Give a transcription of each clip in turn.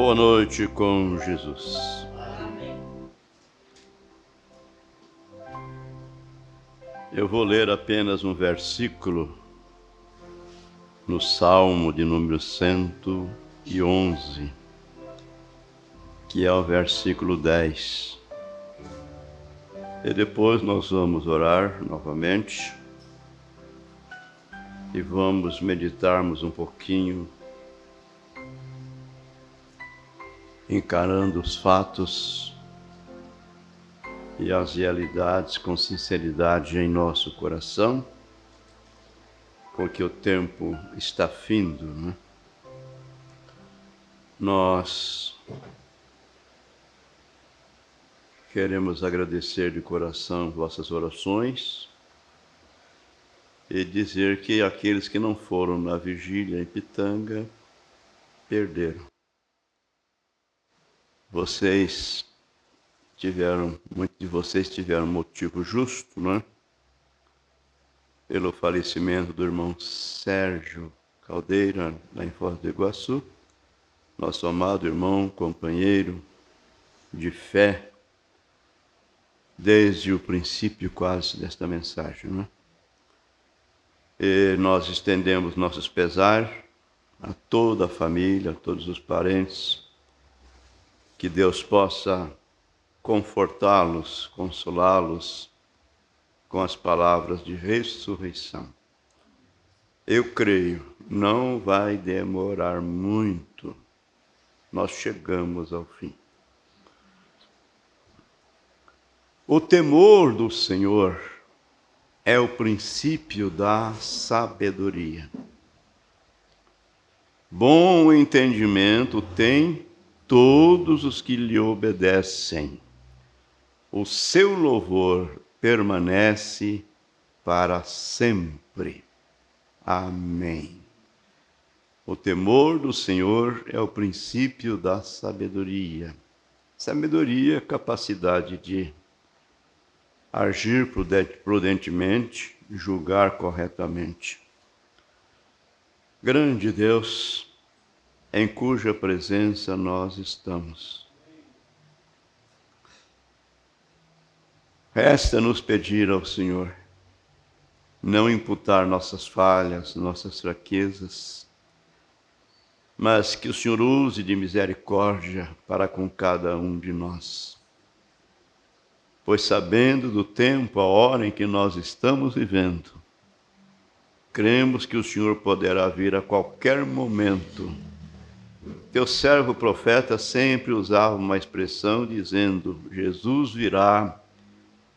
Boa noite com Jesus. Eu vou ler apenas um versículo no Salmo de número 111, que é o versículo 10. E depois nós vamos orar novamente e vamos meditarmos um pouquinho, encarando os fatos e as realidades com sinceridade em nosso coração, porque o tempo está findo, né? Nós queremos agradecer de coração vossas orações e dizer que aqueles que não foram na vigília em Pitanga perderam. Muitos de vocês tiveram motivo justo, né? Pelo falecimento do irmão Sérgio Caldeira, lá em Foz do Iguaçu, nosso amado irmão, companheiro de fé, desde o princípio quase desta mensagem, né? E nós estendemos nossos pesares a toda a família, a todos os parentes, que Deus possa confortá-los, consolá-los com as palavras de ressurreição. Eu creio, não vai demorar muito, nós chegamos ao fim. O temor do Senhor é o princípio da sabedoria. Bom entendimento tem todos os que lhe obedecem. O seu louvor permanece para sempre. Amém. O temor do Senhor é o princípio da sabedoria. Sabedoria é a capacidade de agir prudentemente, julgar corretamente. Grande Deus, em cuja presença nós estamos. Resta-nos pedir ao Senhor não imputar nossas falhas, nossas fraquezas, mas que o Senhor use de misericórdia para com cada um de nós. Pois sabendo do tempo, a hora em que nós estamos vivendo, cremos que o Senhor poderá vir a qualquer momento. Teu servo profeta sempre usava uma expressão dizendo: Jesus virá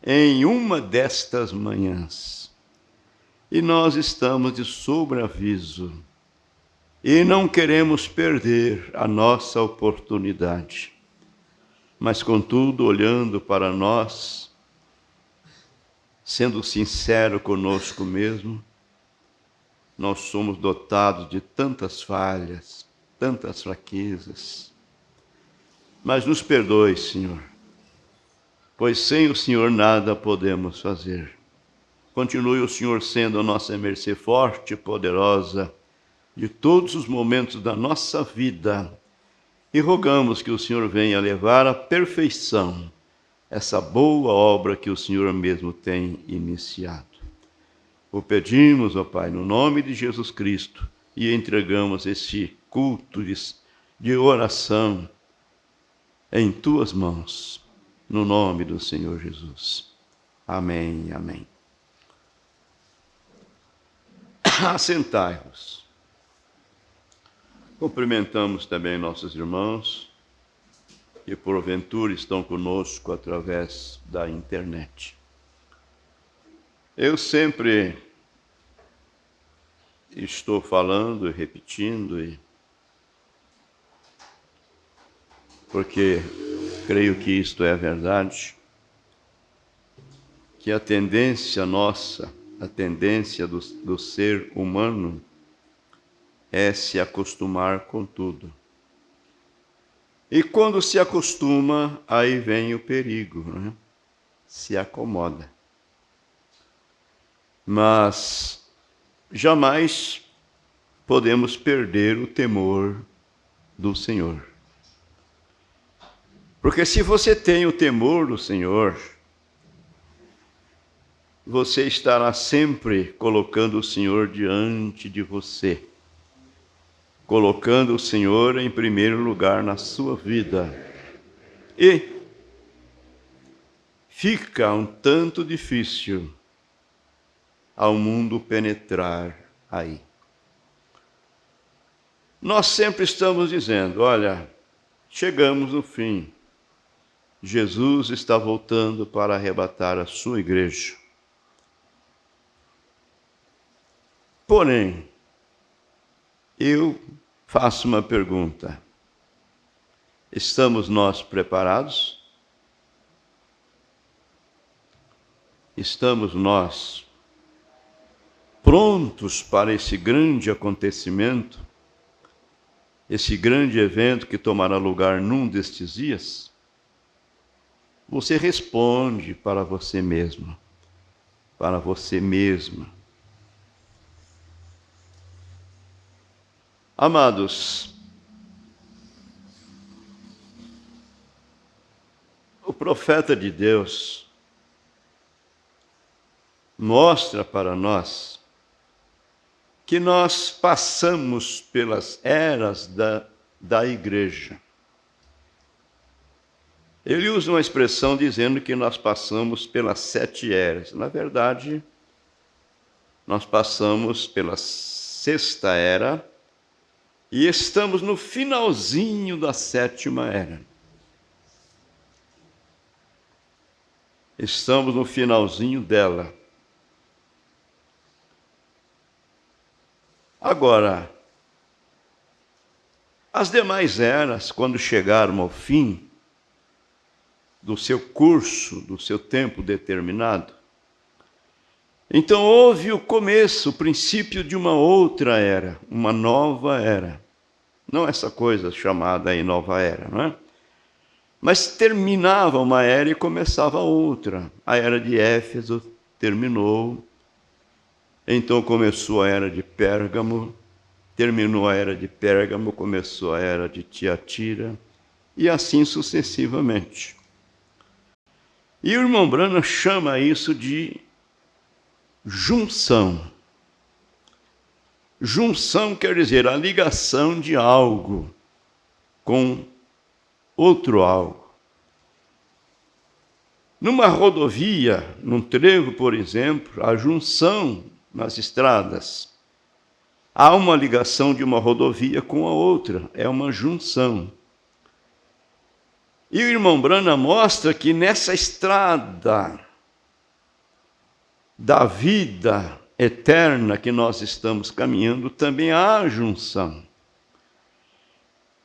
em uma destas manhãs. E nós estamos de sobreaviso e não queremos perder a nossa oportunidade. Mas, contudo, olhando para nós, sendo sincero conosco mesmo, nós somos dotados de tantas falhas, tantas fraquezas. Mas nos perdoe, Senhor, pois sem o Senhor nada podemos fazer. Continue o Senhor sendo a nossa mercê forte e poderosa de todos os momentos da nossa vida. E rogamos que o Senhor venha levar à perfeição essa boa obra que o Senhor mesmo tem iniciado. O pedimos, ó Pai, no nome de Jesus Cristo, e entregamos este culto de oração em Tuas mãos, no nome do Senhor Jesus. Amém, amém. Assentai-vos. Cumprimentamos também nossos irmãos que porventura estão conosco através da internet. Eu sempre estou falando e repetindo, porque creio que isto é verdade, que a tendência nossa, a tendência do ser humano é se acostumar com tudo. E quando se acostuma, aí vem o perigo, né? Se acomoda. Mas jamais podemos perder o temor do Senhor. Porque se você tem o temor do Senhor, você estará sempre colocando o Senhor diante de você, colocando o Senhor em primeiro lugar na sua vida. E fica um tanto difícil ao mundo penetrar aí. Nós sempre estamos dizendo, olha, chegamos no fim. Jesus está voltando para arrebatar a sua igreja. Porém, eu faço uma pergunta. Estamos nós preparados? Estamos nós prontos para esse grande acontecimento, esse grande evento que tomará lugar num destes dias? Você responde para você mesmo, para você mesma. Amados, o profeta de Deus mostra para nós que nós passamos pelas eras da igreja. Ele usa uma expressão dizendo que nós passamos pelas 7 eras. Na verdade, nós passamos pela 6ª era e estamos no finalzinho da 7ª era. Estamos no finalzinho dela. Agora, as demais eras, quando chegaram ao fim do seu curso, do seu tempo determinado, então houve o começo, o princípio de uma outra era, uma nova era. Não essa coisa chamada aí nova era, não é? Mas terminava uma era e começava outra. A era de Éfeso terminou. Então começou a era de Pérgamo, terminou a era de Pérgamo, começou a era de Tiatira, e assim sucessivamente. E o irmão Branham chama isso de junção. Junção quer dizer a ligação de algo com outro algo. Numa rodovia, num trevo, por exemplo, a junção nas estradas. Há uma ligação de uma rodovia com a outra, é uma junção. E o irmão Branham mostra que nessa estrada da vida eterna que nós estamos caminhando, também há junção.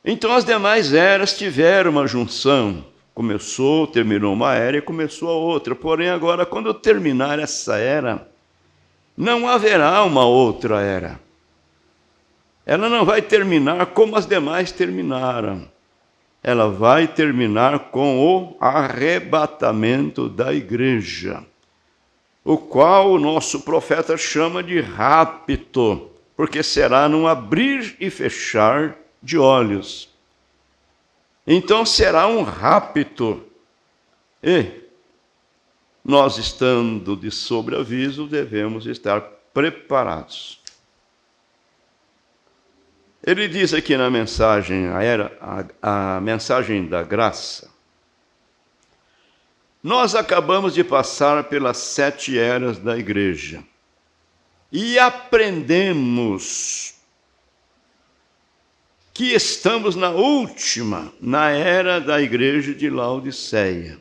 Então as demais eras tiveram uma junção. Começou, terminou uma era e começou a outra. Porém, agora, quando terminar essa era, não haverá uma outra era. Ela não vai terminar como as demais terminaram. Ela vai terminar com o arrebatamento da igreja, o qual o nosso profeta chama de rapto, porque será num abrir e fechar de olhos. Então será um rapto. E nós, estando de sobreaviso, devemos estar preparados. Ele diz aqui na mensagem, a mensagem da graça, nós acabamos de passar pelas 7 eras da igreja e aprendemos que estamos na última, na era da igreja de Laodiceia.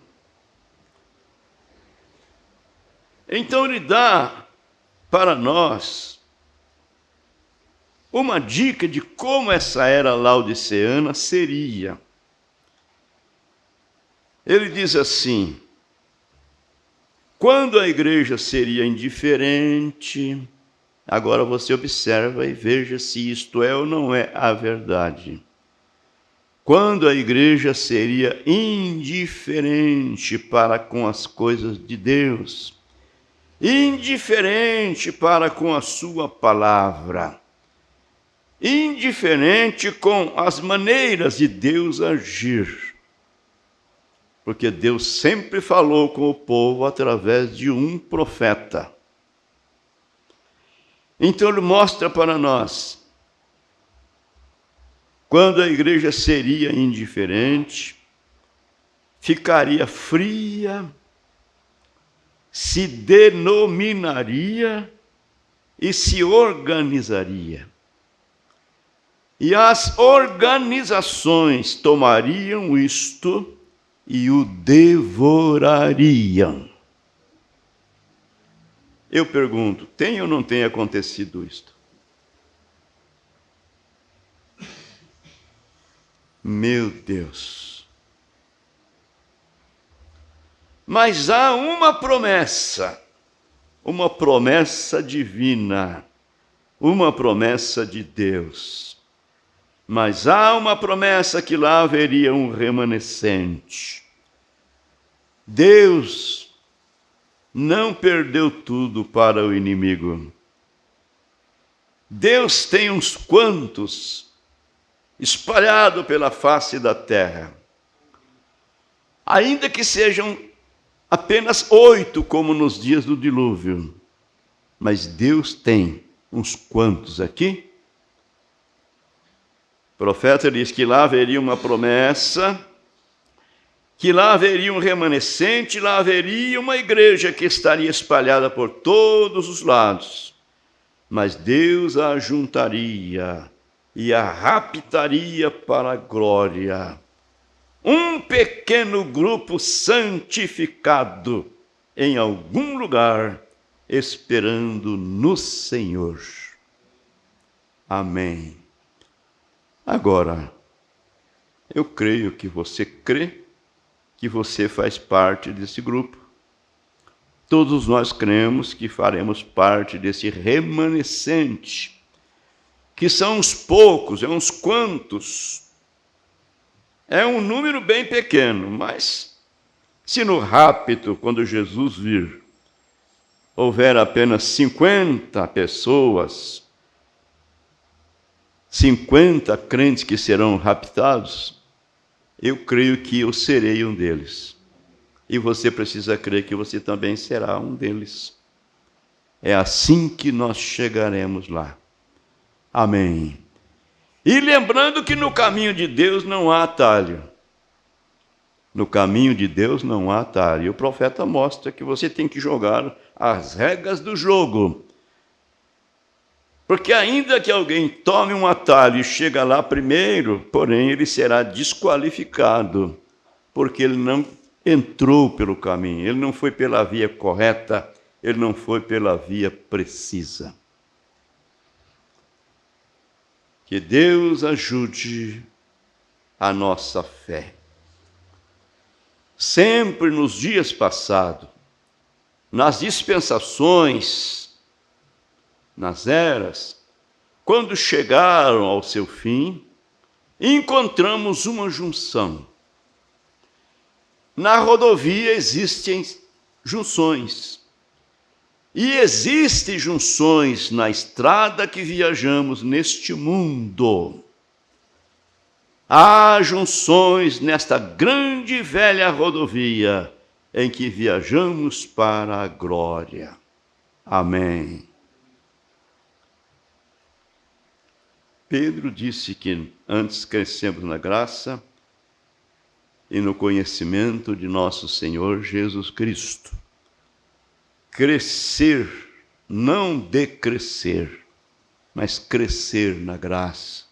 Então ele dá para nós uma dica de como essa era laodiceana seria. Ele diz assim: quando a igreja seria indiferente, agora você observa e veja se isto é ou não é a verdade. Quando a igreja seria indiferente para com as coisas de Deus, indiferente para com a sua palavra, indiferente com as maneiras de Deus agir. Porque Deus sempre falou com o povo através de um profeta. Então ele mostra para nós quando a igreja seria indiferente, ficaria fria, se denominaria e se organizaria. E as organizações tomariam isto e o devorariam. Eu pergunto, tem ou não tem acontecido isto? Meu Deus! Mas há uma promessa divina, uma promessa de Deus. Mas há uma promessa que lá haveria um remanescente. Deus não perdeu tudo para o inimigo. Deus tem uns quantos espalhados pela face da terra. Ainda que sejam apenas 8, como nos dias do dilúvio. Mas Deus tem uns quantos aqui. O profeta diz que lá haveria uma promessa, que lá haveria um remanescente, lá haveria uma igreja que estaria espalhada por todos os lados. Mas Deus a ajuntaria e a raptaria para a glória. Um pequeno grupo santificado em algum lugar, esperando no Senhor. Amém. Agora, eu creio que você crê que você faz parte desse grupo. Todos nós cremos que faremos parte desse remanescente, que são uns poucos, uns quantos. É um número bem pequeno, mas se no rapto, quando Jesus vir, houver apenas 50 pessoas, 50 crentes que serão raptados, eu creio que eu serei um deles. E você precisa crer que você também será um deles. É assim que nós chegaremos lá. Amém. E lembrando que no caminho de Deus não há atalho. No caminho de Deus não há atalho. E o profeta mostra que você tem que jogar as regras do jogo. Porque ainda que alguém tome um atalho e chega lá primeiro, porém ele será desqualificado, porque ele não entrou pelo caminho, ele não foi pela via correta, ele não foi pela via precisa. Que Deus ajude a nossa fé. Sempre nos dias passados, nas dispensações, nas eras, quando chegaram ao seu fim, encontramos uma junção. Na rodovia existem junções. E existem junções na estrada que viajamos neste mundo. Há junções nesta grande e velha rodovia em que viajamos para a glória. Amém. Pedro disse que antes crescemos na graça e no conhecimento de nosso Senhor Jesus Cristo. Crescer, não decrescer, mas crescer na graça,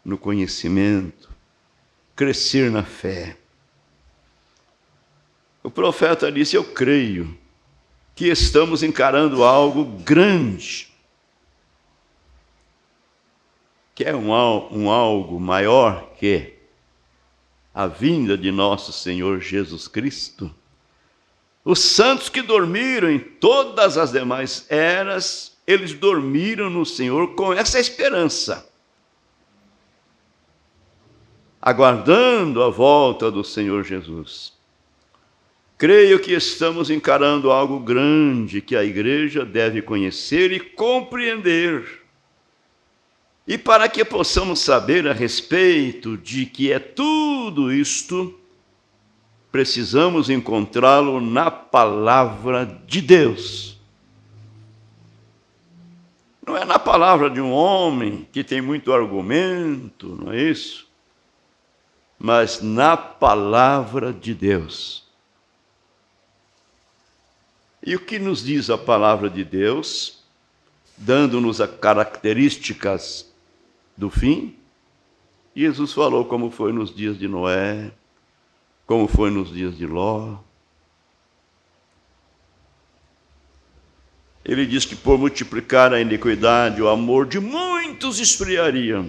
no conhecimento, crescer na fé. O profeta disse: eu creio que estamos encarando algo grande, que é um algo maior que a vinda de nosso Senhor Jesus Cristo. Os santos que dormiram em todas as demais eras, eles dormiram no Senhor com essa esperança, aguardando a volta do Senhor Jesus. Creio que estamos encarando algo grande que a igreja deve conhecer e compreender. E para que possamos saber a respeito de que é tudo isto, precisamos encontrá-lo na palavra de Deus. Não é na palavra de um homem que tem muito argumento, não é isso? Mas na palavra de Deus. E o que nos diz a palavra de Deus, dando-nos as características do fim? Jesus falou como foi nos dias de Noé, como foi nos dias de Ló. Ele diz que por multiplicar a iniquidade, o amor de muitos esfriaria.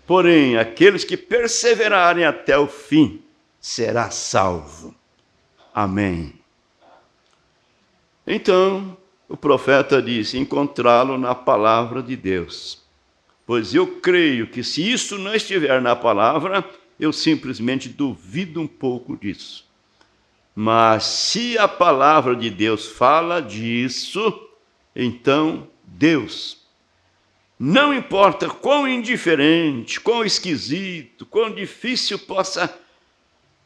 Porém, aqueles que perseverarem até o fim, será salvo. Amém. Então, o profeta disse, encontrá-lo na palavra de Deus. Pois eu creio que se isso não estiver na palavra, eu simplesmente duvido um pouco disso. Mas se a palavra de Deus fala disso, então Deus, não importa quão indiferente, quão esquisito, quão difícil possa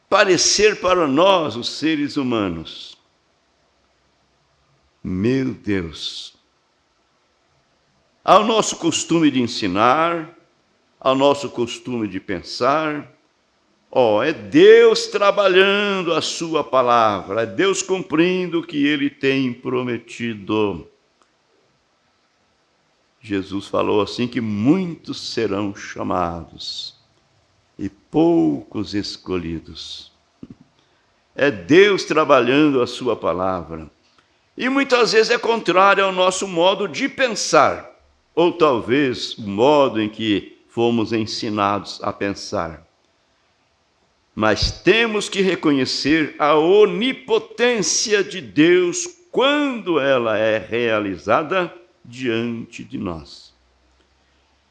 parecer para nós, os seres humanos, meu Deus, ao nosso costume de ensinar, ao nosso costume de pensar, é Deus trabalhando a sua palavra, é Deus cumprindo o que Ele tem prometido. Jesus falou assim que muitos serão chamados e poucos escolhidos. É Deus trabalhando a sua palavra. E muitas vezes é contrário ao nosso modo de pensar, ou talvez o modo em que fomos ensinados a pensar. Mas temos que reconhecer a onipotência de Deus quando ela é realizada diante de nós.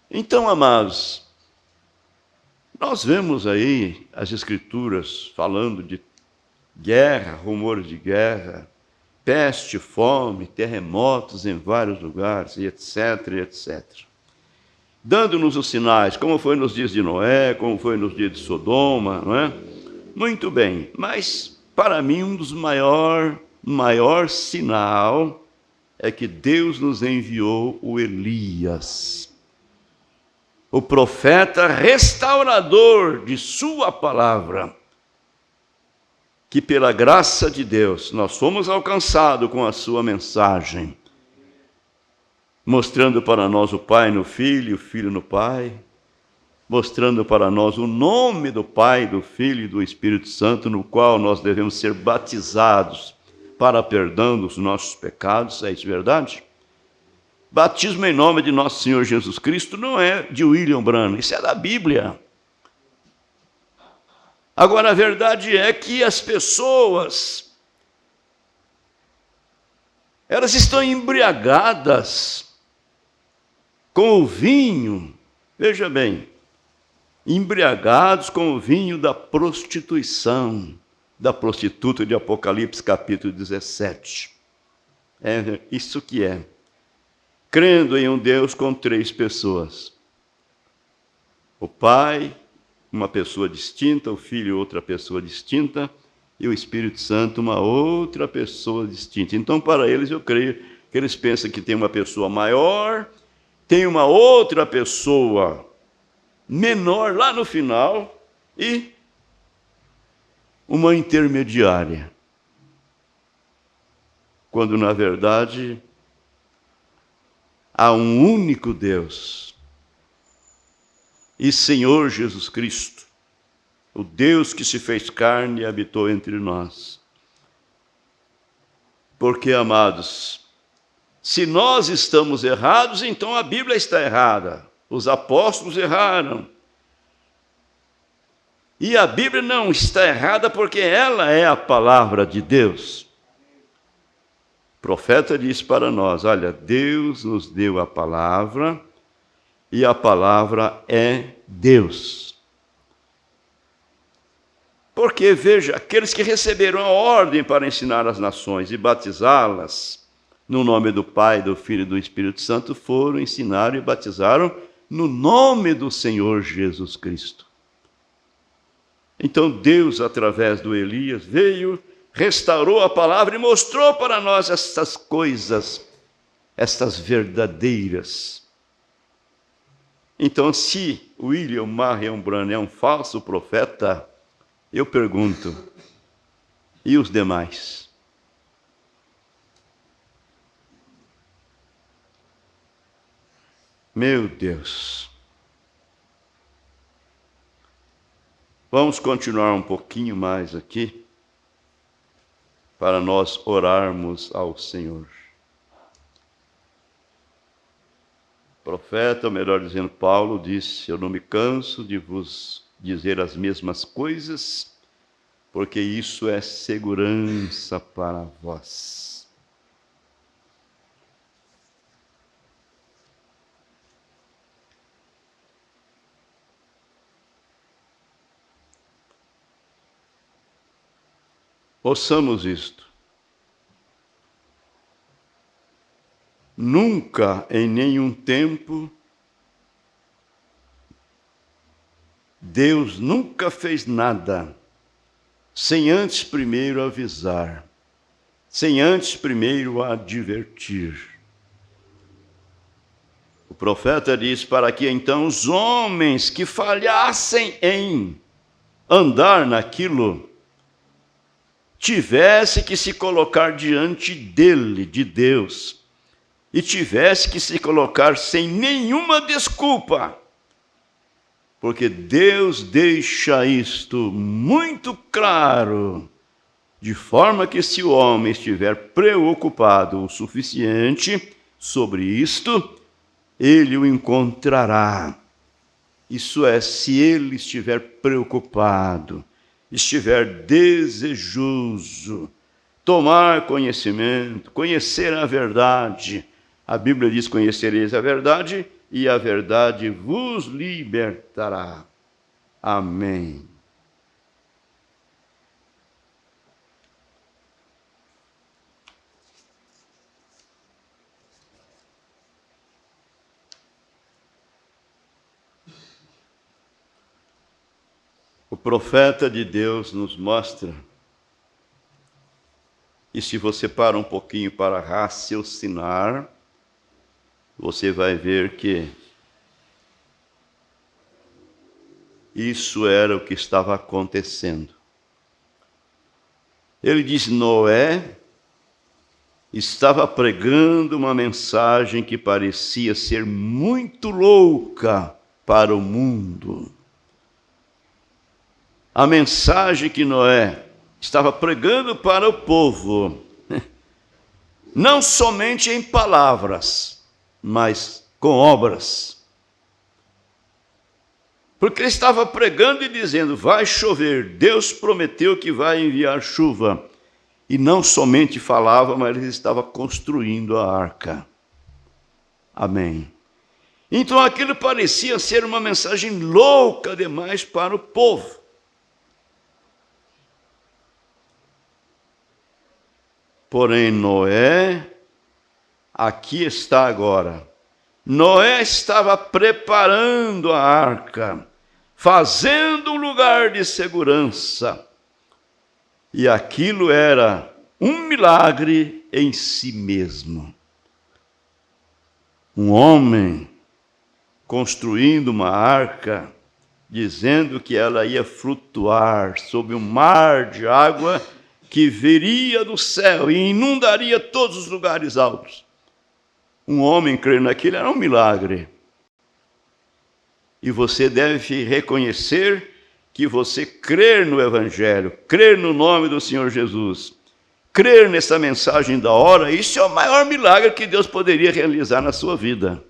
Então, amados, nós vemos aí as Escrituras falando de guerra, rumores de guerra, peste, fome, terremotos em vários lugares, e etc, etc. Dando-nos os sinais, como foi nos dias de Noé, como foi nos dias de Sodoma, não é? Muito bem, mas para mim um dos maior sinal é que Deus nos enviou o Elias, o profeta restaurador de sua palavra, que pela graça de Deus nós fomos alcançados com a sua mensagem, mostrando para nós o Pai no Filho, o Filho no Pai, mostrando para nós o nome do Pai, do Filho e do Espírito Santo, no qual nós devemos ser batizados para perdão dos nossos pecados. É isso verdade? Batismo em nome de nosso Senhor Jesus Cristo não é de William Branham, isso é da Bíblia. Agora, a verdade é que as pessoas, elas estão embriagadas com o vinho, veja bem, embriagados com o vinho da prostituição, da prostituta de Apocalipse capítulo 17. É isso que é. Crendo em um Deus com 3 pessoas. O Pai, uma pessoa distinta, o Filho, outra pessoa distinta, e o Espírito Santo, uma outra pessoa distinta. Então, para eles, eu creio que eles pensam que tem uma pessoa maior, tem uma outra pessoa menor lá no final e uma intermediária. Quando, na verdade, há um único Deus e Senhor Jesus Cristo, o Deus que se fez carne e habitou entre nós. Porque, amados, se nós estamos errados, então a Bíblia está errada. Os apóstolos erraram. E a Bíblia não está errada porque ela é a palavra de Deus. O profeta diz para nós, olha, Deus nos deu a palavra e a palavra é Deus. Porque, veja, aqueles que receberam a ordem para ensinar as nações e batizá-las no nome do Pai, do Filho e do Espírito Santo, foram, ensinaram e batizaram no nome do Senhor Jesus Cristo. Então Deus, através do Elias, veio, restaurou a palavra e mostrou para nós estas coisas, estas verdadeiras. Então, se William Marion Branham é um falso profeta, eu pergunto, e os demais? Meu Deus! Vamos continuar um pouquinho mais aqui, para nós orarmos ao Senhor. O profeta, ou melhor dizendo, Paulo, disse: eu não me canso de vos dizer as mesmas coisas, porque isso é segurança para vós. Ouçamos isto. Nunca, em nenhum tempo, Deus nunca fez nada sem antes primeiro avisar, sem antes primeiro advertir. O profeta diz para que então os homens que falhassem em andar naquilo, tivesse que se colocar diante dele, de Deus, e tivesse que se colocar sem nenhuma desculpa, porque Deus deixa isto muito claro, de forma que se o homem estiver preocupado o suficiente sobre isto, ele o encontrará. Isso é, se ele estiver preocupado, estiver desejoso, tomar conhecimento, conhecer a verdade. A Bíblia diz: conhecereis a verdade, e a verdade vos libertará. Amém. O profeta de Deus nos mostra, e se você para um pouquinho para raciocinar, você vai ver que isso era o que estava acontecendo. Ele diz: Noé estava pregando uma mensagem que parecia ser muito louca para o mundo. A mensagem que Noé estava pregando para o povo, não somente em palavras, mas com obras. Porque ele estava pregando e dizendo: vai chover, Deus prometeu que vai enviar chuva. E não somente falava, mas ele estava construindo a arca. Amém. Então aquilo parecia ser uma mensagem louca demais para o povo. Porém, Noé, aqui está agora. Noé estava preparando a arca, fazendo um lugar de segurança. E aquilo era um milagre em si mesmo. Um homem construindo uma arca, dizendo que ela ia flutuar sobre um mar de água que viria do céu e inundaria todos os lugares altos. Um homem crer naquilo era um milagre. E você deve reconhecer que você crer no Evangelho, crer no nome do Senhor Jesus, crer nessa mensagem da hora, isso é o maior milagre que Deus poderia realizar na sua vida.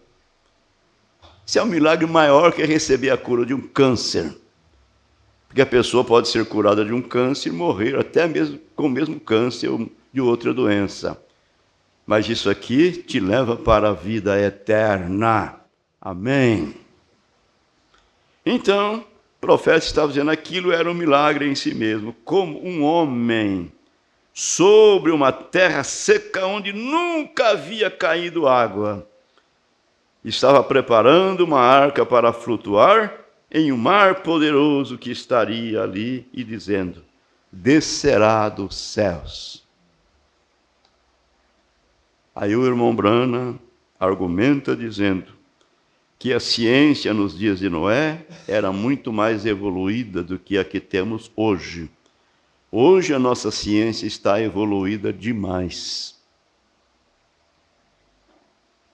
Isso é um milagre maior que receber a cura de um câncer. Porque a pessoa pode ser curada de um câncer e morrer até mesmo com o mesmo câncer ou de outra doença. Mas isso aqui te leva para a vida eterna. Amém. Então, o profeta estava dizendo: aquilo era um milagre em si mesmo, como um homem sobre uma terra seca onde nunca havia caído água. Estava preparando uma arca para flutuar em um mar poderoso que estaria ali e dizendo: descerá dos céus. Aí o irmão Branham argumenta dizendo que a ciência nos dias de Noé era muito mais evoluída do que a que temos hoje. Hoje a nossa ciência está evoluída demais.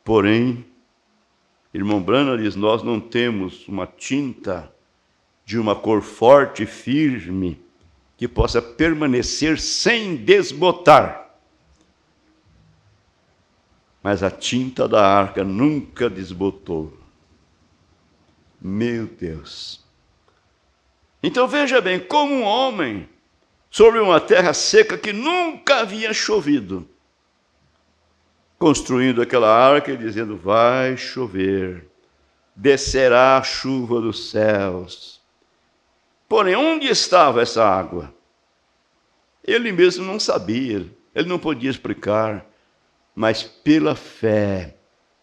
Porém, irmão Branham diz, nós não temos uma tinta de uma cor forte e firme que possa permanecer sem desbotar. Mas a tinta da arca nunca desbotou. Meu Deus! Então veja bem, como um homem sobre uma terra seca que nunca havia chovido, construindo aquela arca e dizendo, vai chover, descerá a chuva dos céus. Porém, onde estava essa água? Ele mesmo não sabia, ele não podia explicar, mas pela fé,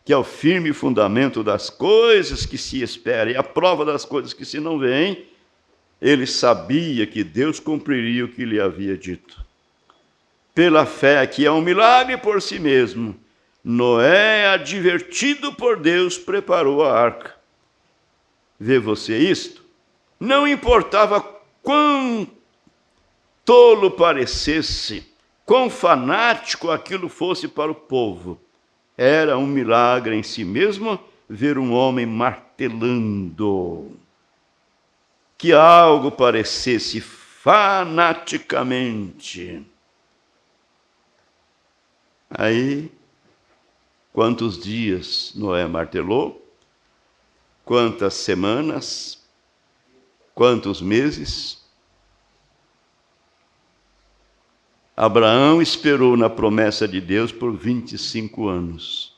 que é o firme fundamento das coisas que se espera e a prova das coisas que se não veem, ele sabia que Deus cumpriria o que lhe havia dito. Pela fé, que é um milagre por si mesmo, Noé, advertido por Deus, preparou a arca. Vê você isto? Não importava quão tolo parecesse, quão fanático aquilo fosse para o povo, era um milagre em si mesmo ver um homem martelando. Que algo parecesse fanaticamente. Aí, quantos dias Noé martelou? Quantas semanas? Quantos meses? Abraão esperou na promessa de Deus por 25 anos.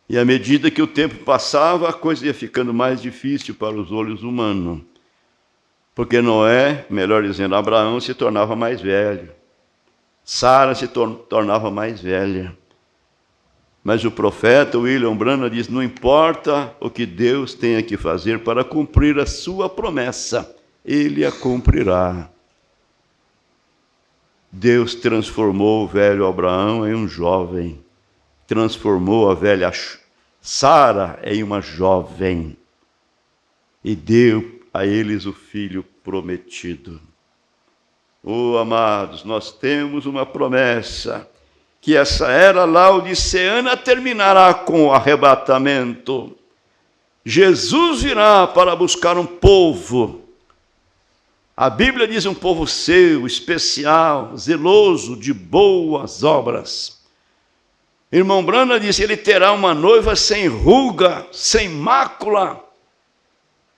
E à medida que o tempo passava, a coisa ia ficando mais difícil para os olhos humanos. Porque Noé, melhor dizendo, Abraão se tornava mais velho. Sara se tornava mais velha. Mas o profeta William Branham diz, não importa o que Deus tenha que fazer para cumprir a sua promessa, Ele a cumprirá. Deus transformou o velho Abraão em um jovem, transformou a velha Sara em uma jovem e deu a eles o filho prometido. Oh, amados, nós temos uma promessa, que essa era laodiceana terminará com o arrebatamento. Jesus virá para buscar um povo. A Bíblia diz um povo seu, especial, zeloso de boas obras. Irmão Branham disse, ele terá uma noiva sem ruga, sem mácula,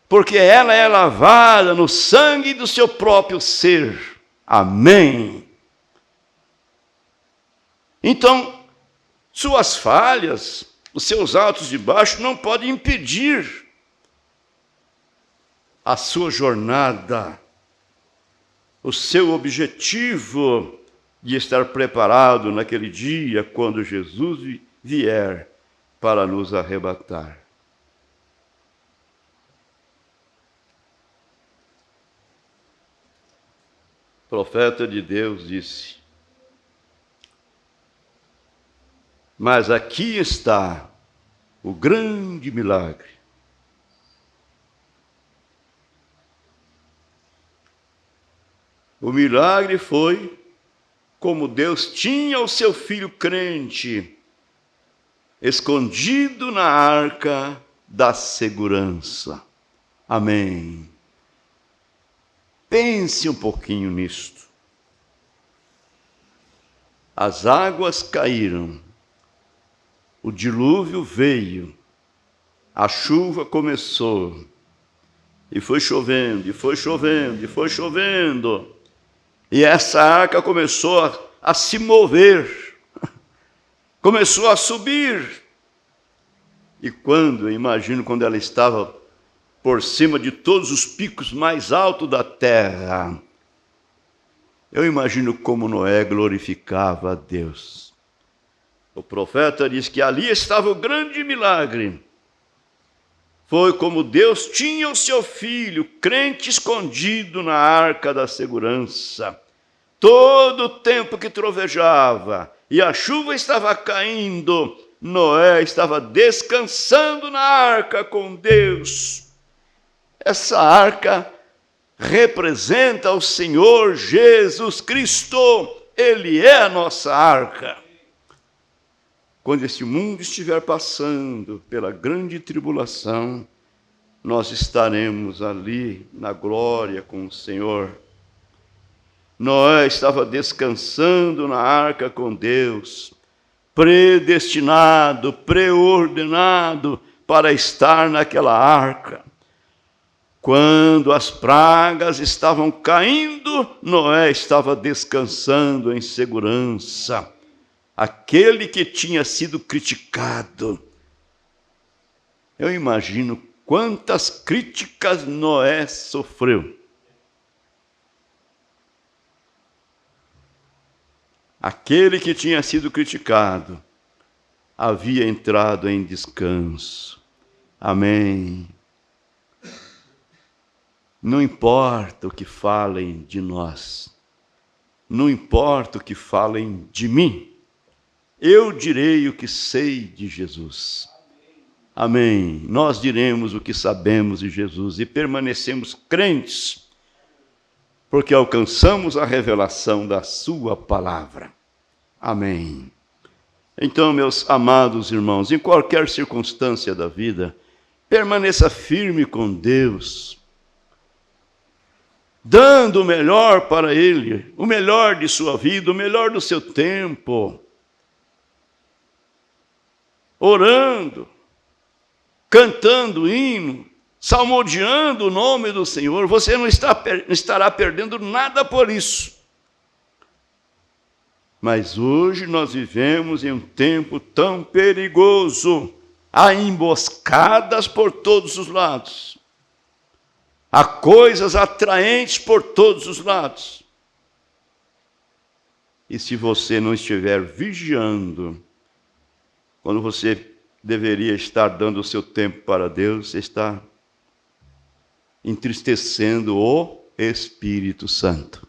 porque ela é lavada no sangue do seu próprio ser. Amém. Então, suas falhas, os seus altos e baixos não podem impedir a sua jornada, o seu objetivo de estar preparado naquele dia quando Jesus vier para nos arrebatar. O profeta de Deus disse, mas aqui está o grande milagre. O milagre foi como Deus tinha o seu filho crente escondido na arca da segurança. Amém. Pense um pouquinho nisto. As águas caíram, o dilúvio veio, a chuva começou, e foi chovendo, e foi chovendo, e foi chovendo. E essa arca começou a se mover, começou a subir. E eu imagino quando ela estava por cima de todos os picos mais altos da terra, eu imagino como Noé glorificava a Deus. O profeta diz que ali estava o grande milagre. Foi como Deus tinha o seu filho, crente escondido na arca da segurança. Todo o tempo que trovejava e a chuva estava caindo, Noé estava descansando na arca com Deus. Essa arca representa o Senhor Jesus Cristo. Ele é a nossa arca. Quando esse mundo estiver passando pela grande tribulação, nós estaremos ali na glória com o Senhor. Noé estava descansando na arca com Deus, predestinado, preordenado para estar naquela arca. Quando as pragas estavam caindo, Noé estava descansando em segurança. Aquele que tinha sido criticado. Eu imagino quantas críticas Noé sofreu. Aquele que tinha sido criticado havia entrado em descanso. Amém. Não importa o que falem de nós, não importa o que falem de mim, eu direi o que sei de Jesus. Amém. Nós diremos o que sabemos de Jesus e permanecemos crentes, porque alcançamos a revelação da sua palavra. Amém. Então, meus amados irmãos, em qualquer circunstância da vida, permaneça firme com Deus, dando o melhor para Ele, o melhor de sua vida, o melhor do seu tempo, orando, cantando hino, salmodiando o nome do Senhor. Você não estará perdendo nada por isso. Mas hoje nós vivemos em um tempo tão perigoso. Há emboscadas por todos os lados. Há coisas atraentes por todos os lados. E se você não estiver vigiando, quando você deveria estar dando o seu tempo para Deus, você está entristecendo o Espírito Santo.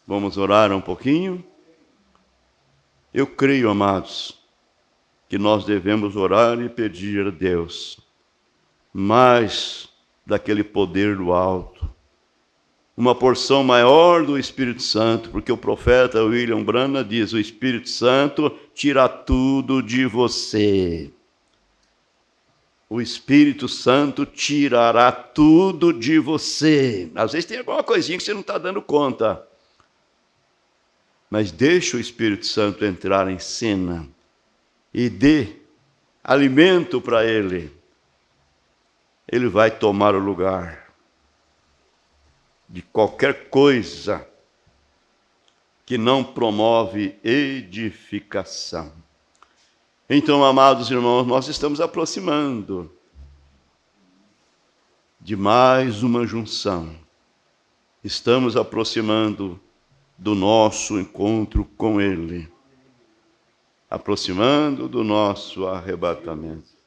Vamos orar um pouquinho? Eu creio, amados, que nós devemos orar e pedir a Deus mais daquele poder do alto, uma porção maior do Espírito Santo, porque o profeta William Branham diz: o Espírito Santo tira tudo de você. O Espírito Santo tirará tudo de você. Às vezes tem alguma coisinha que você não está dando conta. Mas deixa o Espírito Santo entrar em cena e dê alimento para ele. Ele vai tomar o lugar de qualquer coisa que não promove edificação. Então, amados irmãos, nós estamos aproximando de mais uma junção. Estamos aproximando do nosso encontro com Ele, aproximando do nosso arrebatamento.